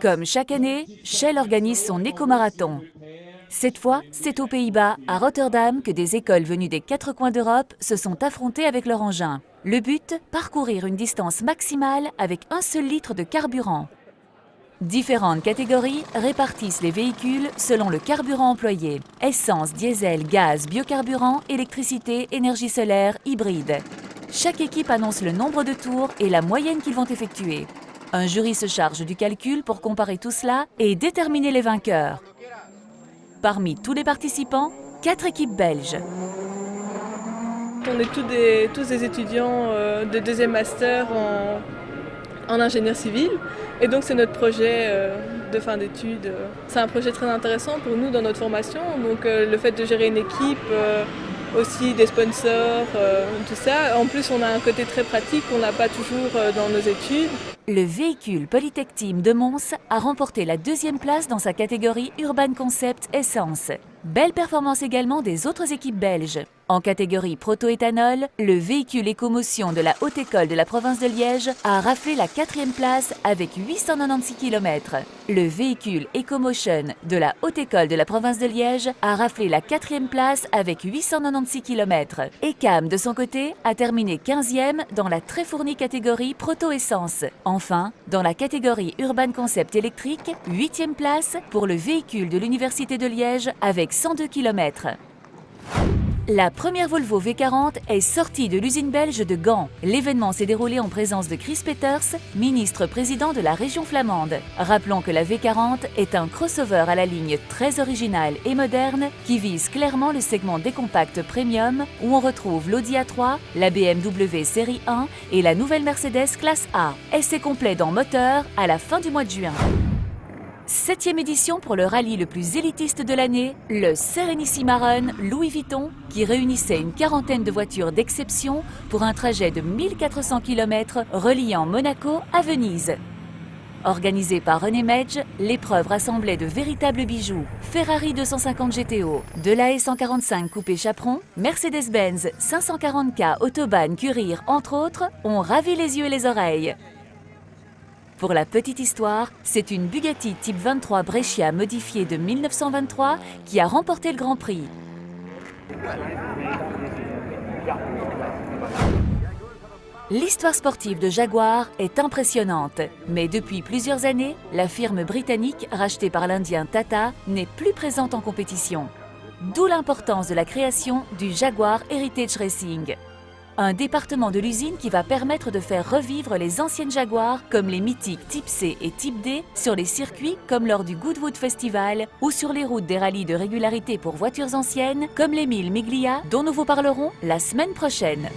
Comme chaque année, Shell organise son éco-marathon. Cette fois, c'est aux Pays-Bas, à Rotterdam, que des écoles venues des 4 coins d'Europe se sont affrontées avec leur engin. Le but, parcourir une distance maximale avec un seul litre de carburant. Différentes catégories répartissent les véhicules selon le carburant employé. Essence, diesel, gaz, biocarburant, électricité, énergie solaire, hybride. Chaque équipe annonce le nombre de tours et la moyenne qu'ils vont effectuer. Un jury se charge du calcul pour comparer tout cela et déterminer les vainqueurs. Parmi tous les participants, 4 équipes belges. On est tous des étudiants de deuxième master en ingénieur civil. Et donc c'est notre projet de fin d'études. C'est un projet très intéressant pour nous dans notre formation. Donc le fait de gérer une équipe, aussi des sponsors, tout ça. En plus on a un côté très pratique qu'on n'a pas toujours dans nos études. Le véhicule Polytech Team de Mons a remporté la 2e place dans sa catégorie Urban Concept Essence. Belle performance également des autres équipes belges. En catégorie proto-éthanol, le véhicule Écomotion de la Haute École de la province de Liège a raflé la 4e place avec 896 km. Le véhicule Ecomotion de la Haute École de la province de Liège a raflé la 4e place avec 896 km. Ecam, de son côté, a terminé 15e dans la très fournie catégorie proto-essence. Enfin, dans la catégorie Urban Concept électrique, 8e place pour le véhicule de l'Université de Liège avec 102 km. La première Volvo V40 est sortie de l'usine belge de Gand. L'événement s'est déroulé en présence de Chris Peters, ministre-président de la région flamande. Rappelons que la V40 est un crossover à la ligne très originale et moderne qui vise clairement le segment des compacts premium où on retrouve l'Audi A3, la BMW série 1 et la nouvelle Mercedes classe A. Essai complet dans moteur à la fin du mois de juin. 7e édition pour le rallye le plus élitiste de l'année, le Serenissima Run Louis Vuitton, qui réunissait une quarantaine de voitures d'exception pour un trajet de 1400 km reliant Monaco à Venise. Organisée par René Medge, l'épreuve rassemblait de véritables bijoux. Ferrari 250 GTO, de la E145 coupé chaperon, Mercedes-Benz 540K Autobahn Curir, entre autres, ont ravi les yeux et les oreilles. Pour la petite histoire, c'est une Bugatti Type 23 Brescia modifiée de 1923 qui a remporté le Grand Prix. L'histoire sportive de Jaguar est impressionnante, mais depuis plusieurs années, la firme britannique rachetée par l'Indien Tata n'est plus présente en compétition. D'où l'importance de la création du Jaguar Heritage Racing. Un département de l'usine qui va permettre de faire revivre les anciennes Jaguars comme les mythiques Type C et Type D sur les circuits comme lors du Goodwood Festival ou sur les routes des rallyes de régularité pour voitures anciennes comme les 1000 Miglia dont nous vous parlerons la semaine prochaine.